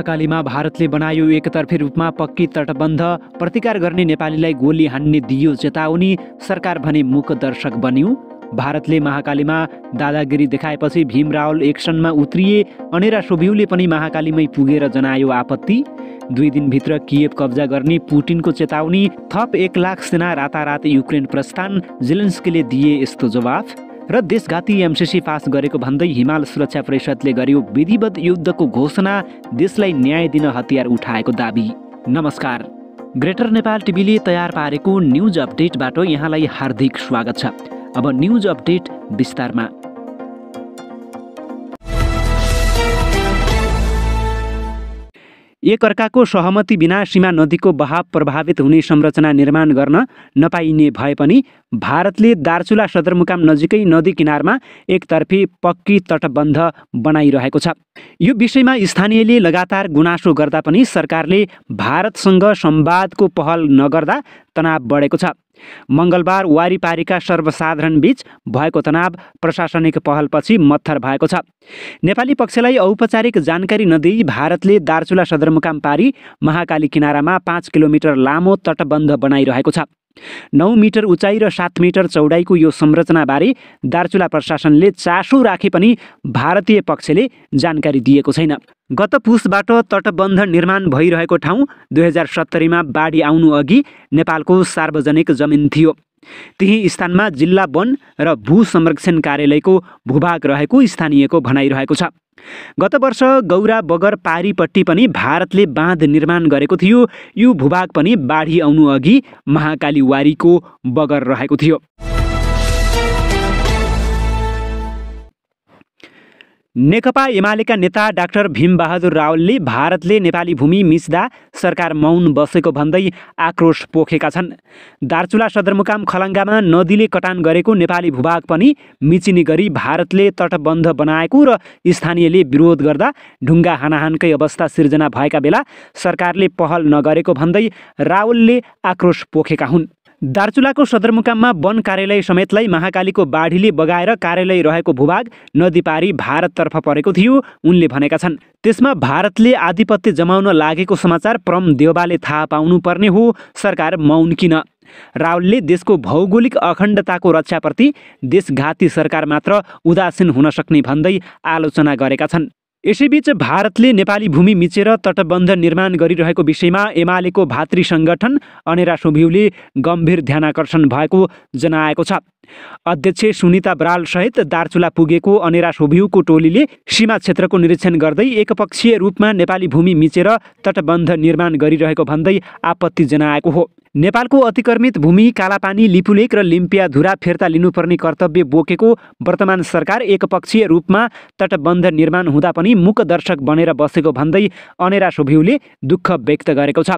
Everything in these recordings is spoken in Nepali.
महाकालीमा भारतले बनायो एकतर्फी रूपमा पक्की तटबन्ध, प्रतिकार गर्ने नेपालीलाई गोली हान्ने दियो चेतावनी, सरकार भने मूक दर्शक बन्यो। भारतले महाकालीमा दादागिरी देखाएपछि भीम रावल एक्सनमा उत्रिए, अनेरा सोभिउले पनि महाकालीमै पुगेर जनायो आपत्ति। 2 दिनभित्र किएभ कब्जा गर्ने पुटिनको चेतावनी, थप 1 लाख सेना रातारात युक्रेन प्रस्थान, जेलेन्स्कीले दिए यस्तो जवाफ। र देशघाती एमसिसी पास गरेको भन्दै हिमाल सुरक्षा परिषदले गर्यो विधिवत युद्धको घोषणा, देशलाई न्याय दिन हतियार उठाएको दाबी। नमस्कार, ग्रेटर नेपाल टिभीले तयार पारेको न्युज अपडेटबाट यहाँलाई हार्दिक स्वागत छ। अब न्युज अपडेट विस्तारमा। एकअर्काको सहमति बिना सीमा नदीको बहाव प्रभावित हुने संरचना निर्माण गर्न नपाइने भए पनि भारतले दार्चुला सदरमुकाम नजिकै नदी किनारमा एकतर्फी पक्की तटबन्ध बनाइरहेको छ। यो विषयमा स्थानीयले लगातार गुनासो गर्दा पनि सरकारले भारतसँग संवादको पहल नगर्दा तनाव बढेको छ। मङ्गलबार वारिपारीका सर्वसाधारण बीच भएको तनाव प्रशासनिक पहलपछि मत्थर भएको छ। नेपाली पक्षलाई औपचारिक जानकारी नदिई भारतले दार्चुला सदरमुकाम पारी महाकाली किनारामा 5 किलोमिटर लामो तटबन्ध बनाइरहेको छ। 9 मिटर उचाइ र 7 मिटर चौडाइको यो संरचनाबारे दार्चुला प्रशासनले चासो राखे पनि भारतीय पक्षले जानकारी दिएको छैन। गत पुसबाट तटबन्ध निर्माण भइरहेको ठाउँ 2070मा बाढी आउनु अघि नेपालको सार्वजनिक जमिन थियो। त्यही स्थानमा जिल्ला वन र भू संरक्षण कार्यालयको भूभाग रहेको स्थानीयको भनाइरहेको छ। गत वर्ष गौरा बगर पारीपट्टि पनि भारतले बाँध निर्माण गरेको थियो। यो भूभाग पनि बाढी आउनु अघि महाकाली वारीको बगर रहेको थियो। नेकपा एमालेका नेता डाक्टर भीमबहादुर रावलले भारतले नेपाली भूमि मिच्दा सरकार मौन बसेको भन्दै आक्रोश पोखेका छन्। दार्चुला सदरमुकाम खलङ्गामा नदीले कटान गरेको नेपाली भूभाग पनि मिचिने गरी भारतले तटबन्ध बनाएको र स्थानीयले विरोध गर्दा ढुङ्गा हानाहानकै अवस्था सिर्जना भएका बेला सरकारले पहल नगरेको भन्दै रावलले आक्रोश पोखेका हुन्। दार्चुलाको सदरमुकाममा वन कार्यालय समेतलाई महाकालीको बाढीले बगाएर कार्यालय रहेको भूभाग नदी पारी भारततर्फ परेको थियो, उनले भनेका छन्। त्यसमा भारतले आधिपत्य जमाउन लागेको समाचार परम देउबाले थाहा पाउनुपर्ने हो, सरकार मौन किन? रावलले देशको भौगोलिक अखण्डताको रक्षाप्रति देशघाती सरकार मात्र उदासीन हुन सक्ने भन्दै आलोचना गरेका छन्। यसैबीच भारतले नेपाली भूमि मिचेर तटबन्ध निर्माण गरिरहेको विषयमा एमालेको भातृ सङ्गठन अनेरा सोभिउले गम्भीर ध्यानाकर्षण भएको जनाएको छ। अध्यक्ष सुनिता बराल सहित दार्चुला पुगेको अनेरा सोभिउको टोलीले सीमा क्षेत्रको निरीक्षण गर्दै एकपक्षीय रूपमा नेपाली भूमि मिचेर तटबन्ध निर्माण गरिरहेको भन्दै आपत्ति जनाएको हो। नेपालको अतिक्रमित भूमि कालापानी, लिपुलेक र लिम्पियाधुरा फिर्ता लिनुपर्ने कर्तव्य बोकेको वर्तमान सरकार एकपक्षीय रूपमा तटबन्ध निर्माण हुँदा पनि मूक दर्शक बनेर बसेको भन्दै अनेरा सोभिउले दुःख व्यक्त गरेको छ।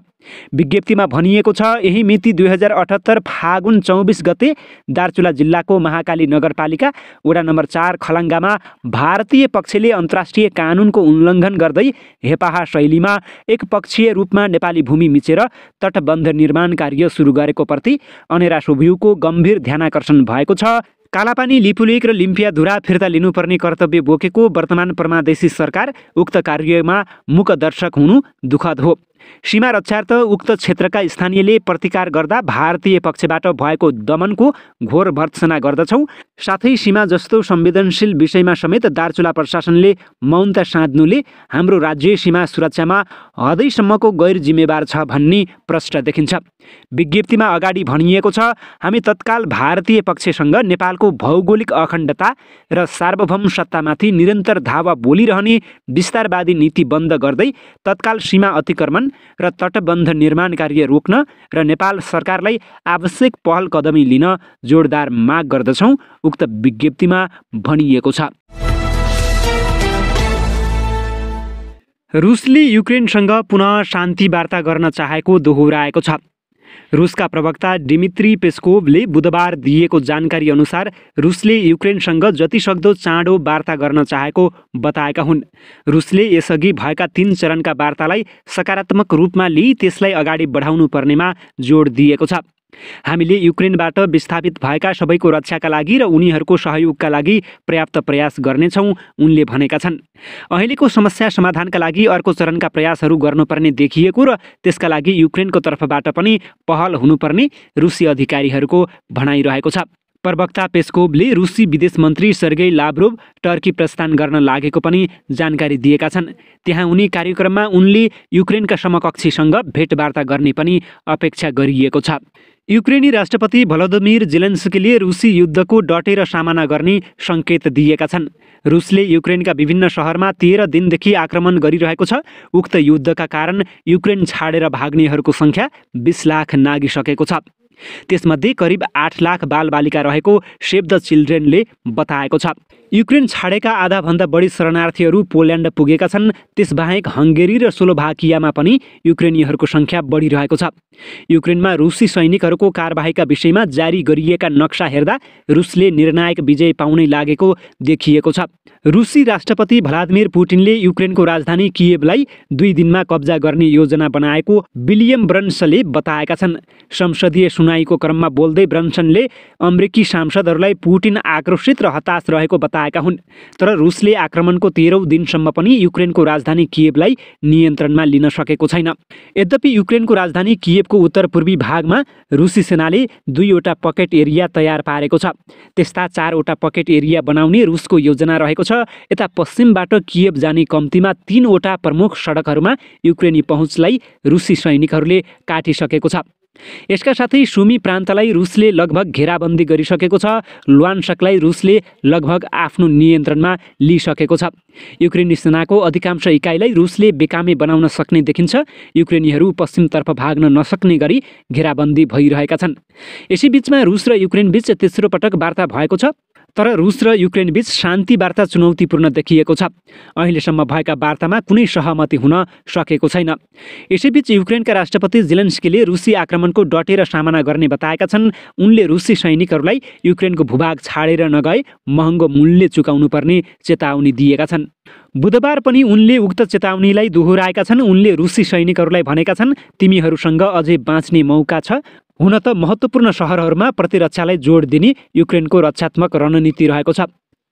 विज्ञप्तिमा भनिएको छ, यही मिति 2078 फागुन 24 गते दार्चुला जिल्लाको महाकाली नगरपालिका वडा नम्बर 4 खलङ्गामा भारतीय पक्षले अन्तर्राष्ट्रिय कानुनको उल्लङ्घन गर्दै हेपाहा शैलीमा एकपक्षीय रूपमा नेपाली भूमि मिचेर तटबन्ध निर्माण कार्य सुरु गरेको प्रति अनेरा सोभिउको गम्भीर ध्यानाकर्षण भएको छ। कालापानी, लिपुलेक र लिम्पियाधुरा फिर्ता लिनुपर्ने कर्तव्य बोकेको वर्तमान परमादेशी सरकार उक्त कार्यमा मूक दर्शक हुनु दुःखद हो। सीमा रक्षार्थ उक्त क्षेत्रका स्थानीयले प्रतिकार गर्दा भारतीय पक्षबाट भएको दमनको घोर भर्त्सना गर्दछौँ। साथै सीमा जस्तो संवेदनशील विषयमा समेत दार्चुला प्रशासनले मौनता साध्नुले हाम्रो राज्य सीमा सुरक्षामा हदैसम्मको गैर जिम्मेवार छ भन्ने प्रश्न देखिन्छ। विज्ञप्तिमा अगाडि भनिएको छ, हामी तत्काल भारतीय पक्षसँग नेपालको भौगोलिक अखण्डता र सार्वभौम सत्तामाथि निरन्तर धावा बोलिरहने विस्तारवादी नीति बन्द गर्दै तत्काल सीमा अतिक्रमण र तटबन्ध निर्माण कार्य रोक्न र नेपाल सरकारलाई आवश्यक पहल कदमी लिन जोडदार माग गर्दछौँ, उक्त विज्ञप्तिमा भनिएको छ। रुसले युक्रेनसँग पुनः शान्ति वार्ता गर्न चाहेको दोहोऱ्याएको छ। रुसका प्रवक्ता डिमित्री पेस्कोभले बुधबार दिएको जानकारी अनुसार रुसले युक्रेनसँग जतिसक्दो चाँडो वार्ता गर्न चाहेको बताएका हुन्। रुसले यसअघि भएका 3 चरणका वार्तालाई सकारात्मक रूपमा लिई त्यसलाई अगाडि बढाउनु पर्नेमा जोड दिएको छ। हामीले युक्रेनबाट विस्थापित भएका सबैको रक्षाका लागि र उनीहरूको सहयोगका लागि पर्याप्त प्रयास गर्नेछौँ उनले भनेका छन्। अहिलेको समस्या समाधानका लागि अर्को चरणका प्रयासहरू गर्नुपर्ने देखिएको र त्यसका लागि युक्रेनको तर्फबाट पनि पहल हुनुपर्ने रुसी अधिकारीहरूको भनाइरहेको छ। प्रवक्ता पेस्कोभले रुसी विदेश मन्त्री सर्गेई लाभ्रोभ टर्की प्रस्थान गर्न लागेको पनि जानकारी दिएका छन्। त्यहाँ उनी कार्यक्रममा उनले युक्रेनका समकक्षीसँग भेटवार्ता गर्ने पनि अपेक्षा गरिएको छ। युक्रेनी राष्ट्रपति भलोदिमिर जेलेन्स्कीले रुसी युद्धको डटेर सामना गर्ने सङ्केत दिएका छन्। रुसले युक्रेनका विभिन्न शहरमा 13 दिनदेखि आक्रमण गरिरहेको छ। उक्त युद्धका कारण युक्रेन छाडेर भाग्नेहरूको सङ्ख्या 20 लाख नागिसकेको छ। त्यसमध्ये करिब 8 लाख बालबालिका रहेको सेभ द चिल्ड्रेनले बताएको छ। युक्रेन छाडेका आधाभन्दा बढी शरणार्थीहरू पोल्यान्ड पुगेका छन्। त्यसबाहेक हङ्गेरी र स्लोभाकियामा पनि युक्रेनीहरूको सङ्ख्या बढिरहेको छ। युक्रेनमा रुसी सैनिकहरूको कारबाहीका विषयमा जारी गरिएका नक्सा हेर्दा रुसले निर्णायक विजय पाउनै लागेको देखिएको छ। रुसी राष्ट्रपति भ्लादिमिर पुटिनले युक्रेनको राजधानी कियेभलाई 2 दिनमा कब्जा गर्ने योजना बनाएको विलियम ब्रन्सनले बताएका छन्। संसदीय सुनाइको क्रममा बोल्दै ब्रन्सनले अमेरिकी सांसदहरूलाई पुटिन आक्रोशित र हताश रहेको बताएका हुन्। तर रुसले आक्रमणको 13औं दिनसम्म पनि युक्रेनको राजधानी कियेभलाई नियन्त्रणमा लिन सकेको छैन। यद्यपि युक्रेनको राजधानी कियेभको उत्तर पूर्वी भागमा रुसी सेनाले 2वटा पकेट एरिया तयार पारेको छ। त्यस्ता 4वटा पकेट एरिया बनाउने रुसको योजना रहेको छ। यता पश्चिमबाट कियेभ जाने कम्तीमा 3वटा प्रमुख सडकहरूमा युक्रेनी पहुँचलाई रुसी सैनिकहरूले काटिसकेको छ। यसका साथै सुमी प्रान्तलाई रुसले लगभग घेराबन्दी गरिसकेको छ। लुहान्स्कलाई रुसले लगभग आफ्नो नियन्त्रणमा लिइसकेको छ। युक्रेनी सेनाको अधिकांश इकाइलाई रुसले बेकामे बनाउन सक्ने देखिन्छ। युक्रेनीहरू पश्चिमतर्फ भाग्न नसक्ने गरी घेराबन्दी भइरहेका छन्। यसैबीचमा रुस र युक्रेन बीच तेस्रो पटक वार्ता भएको छ। तर रुस र युक्रेन बीच शान्ति वार्ता चुनौतीपूर्ण देखिएको छ। अहिलेसम्म भएका वार्तामा कुनै सहमति हुन सकेको छैन। यसैबीच युक्रेनका राष्ट्रपति जेलेन्स्कीले रुसी आक्रमणको डटेर सामना गर्ने बताएका छन्। उनले रुसी सैनिकहरूलाई युक्रेनको भूभाग छाडेर नगए महँगो मूल्य चुकाउनु पर्ने चेतावनी दिएका छन्। बुधबार पनि उनले उक्त चेतावनीलाई दोहोऱ्याएका छन्। उनले रुसी सैनिकहरूलाई भनेका छन्, तिमीहरूसँग अझै बाँच्ने मौका छ। हुन त महत्त्वपूर्ण सहरहरूमा प्रतिरक्षालाई जोड दिने युक्रेनको रक्षात्मक रणनीति रहेको छ।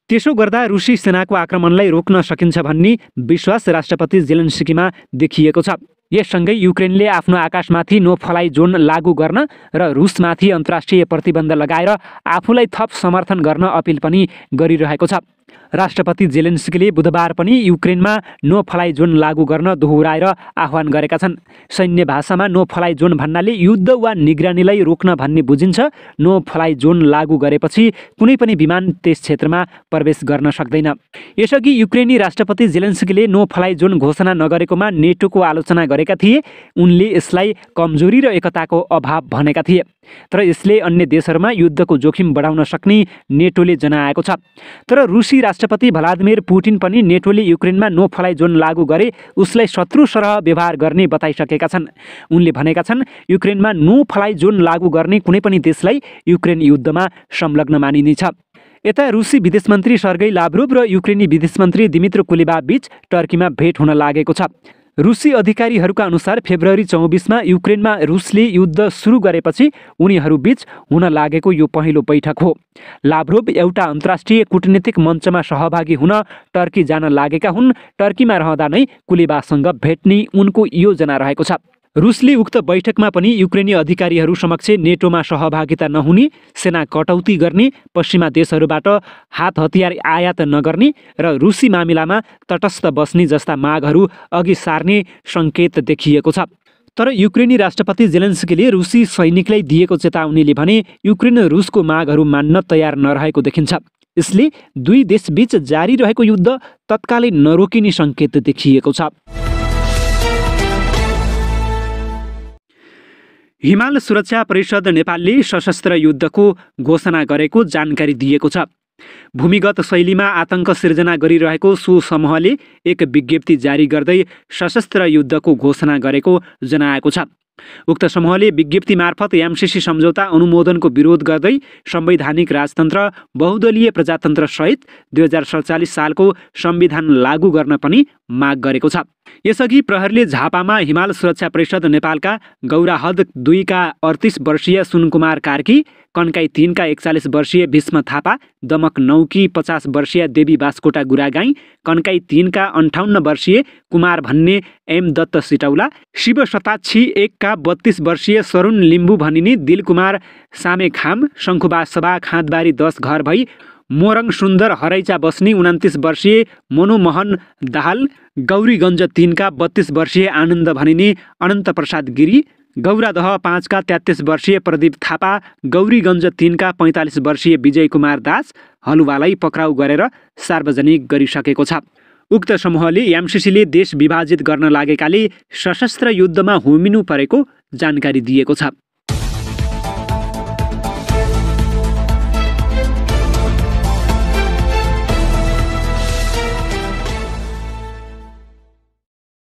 त्यसो गर्दा रुसी सेनाको आक्रमणलाई रोक्न सकिन्छ भन्ने विश्वास राष्ट्रपति जेलेन्स्कीमा देखिएको छ। यससँगै युक्रेनले आफ्नो आकाशमाथि नो फ्लाइ जोन लागू गर्न र रुसमाथि अन्तर्राष्ट्रिय प्रतिबन्ध लगाएर आफूलाई थप समर्थन गर्न अपिल पनि गरिरहेको छ। राष्ट्रपति जेलेन्स्कीले बुधबार पनि युक्रेनमा नो फ्लाइ जोन लागू गर्न दोहोऱ्याएर आह्वान गरेका छन्। सैन्य भाषामा नो फ्लाइ जोन भन्नाले युद्ध वा निगरानीलाई रोक्न भन्ने बुझिन्छ। नो फ्लाइ जोन लागू गरेपछि कुनै पनि विमान त्यस क्षेत्रमा प्रवेश गर्न सक्दैन। यसअघि युक्रेनी राष्ट्रपति जेलेन्स्कीले नो फ्लाइ जोन घोषणा नगरेकोमा नेटोको आलोचना गरेका थिए। उनले यसलाई कमजोरी र एकताको अभाव भनेका थिए। तर यसले अन्य देशहरूमा युद्धको जोखिम बढाउन सक्ने नेटोले जनाएको छ। तर रुसी राष्ट्रपति भ्लादिमिर पुटिन पनि नेटोले युक्रेनमा नो फ्लाइ जोन लागू गरे उसलाई शत्रु सरह व्यवहार गर्ने बताइसकेका छन्। उनले भनेका छन्, युक्रेनमा नो फ्लाइ जोन लागू गर्ने कुनै पनि देशलाई युक्रेन युद्धमा संलग्न मानिनेछ। यता रुसी विदेश मन्त्री सर्गेई लाभ्रोभ र युक्रेनी विदेश मन्त्री दिमित्र कुलेबा बीच टर्कीमा भेट हुन लागेको छ। रुसी अधिकारीहरूका अनुसार फेब्रुअरी 24मा युक्रेनमा रुसले युद्ध सुरु गरेपछि उनीहरूबीच हुन लागेको यो पहिलो बैठक हो। लाभ्रोभ एउटा अन्तर्राष्ट्रिय कूटनीतिक मञ्चमा सहभागी हुन टर्की जान लागेका हुन्। टर्कीमा रहँदा नै कुलेबासँग भेट्ने उनको योजना रहेको छ। रुसले उक्त बैठकमा पनि युक्रेनी अधिकारीहरू समक्ष नेटोमा सहभागिता नहुने, सेना कटौती गर्ने, पश्चिमा देशहरूबाट हात हतियार आयात नगर्ने र रुसी मामिलामा तटस्थ बस्ने जस्ता मागहरू अघि सार्ने सङ्केत देखिएको छ। तर युक्रेनी राष्ट्रपति जेलेन्स्कीले रुसी सैनिकलाई दिएको चेतावनीले भने युक्रेन रुसको मागहरू मान्न तयार नरहेको देखिन्छ। यसले दुई देशबीच जारी रहेको युद्ध तत्कालै नरोकिने सङ्केत देखिएको छ। हिमाल सुरक्षा परिषद नेपालले सशस्त्र युद्धको घोषणा गरेको जानकारी दिएको छ। भूमिगत शैलीमा आतंक सिर्जना गरिरहेको सो समूहले एक विज्ञप्ति जारी गर्दै सशस्त्र युद्धको घोषणा गरेको जनाएको छ। उक्त समूहले विज्ञप्ति मार्फत एमसीसी सम्झौता अनुमोदनको विरोध गर्दै संवैधानिक राजतन्त्र, बहुदलीय प्रजातन्त्र सहित 2047 सालको संविधान लागू गर्न पनि माग गरेको छ। यसअघि प्रहरीले झापामा हिमाल सुरक्षा परिषद नेपालका गौराहद 2 का 38 वर्षीय सुनकुमार कार्की, कन्काई 3 का 41 वर्षीय भीष्म थापा, दमक 9 की 50 वर्षीय देवी बास्कोटा गुरागाई, कन्काई 3 का 58 वर्षीय कुमार भन्ने एम दत्त सिटौला, शिव शताक्षी 1 का 32 वर्षीय सरुण लिम्बू भनिने दिलकुमार सामेखाम, शङ्खुबासभा खाँदबारी 10 घर भई मोरङ सुन्दर हरैचा बस्ने 29 वर्षीय मनोमोहन दाहाल, गौरीगञ्ज 3 का 32 वर्षीय आनन्द भनिने अनन्त प्रसाद गिरी, गौरादह 5 का 33 वर्षीय प्रदीप थापा, गौरीगञ्ज 3 का 45 वर्षीय विजय कुमार दास हलुवालाई पक्राउ गरेर सार्वजनिक गरिसकेको छ। उक्त समूहले एमसिसीले देश विभाजित गर्न लागेकाले सशस्त्र युद्धमा होमिनु परेको जानकारी दिएको छ।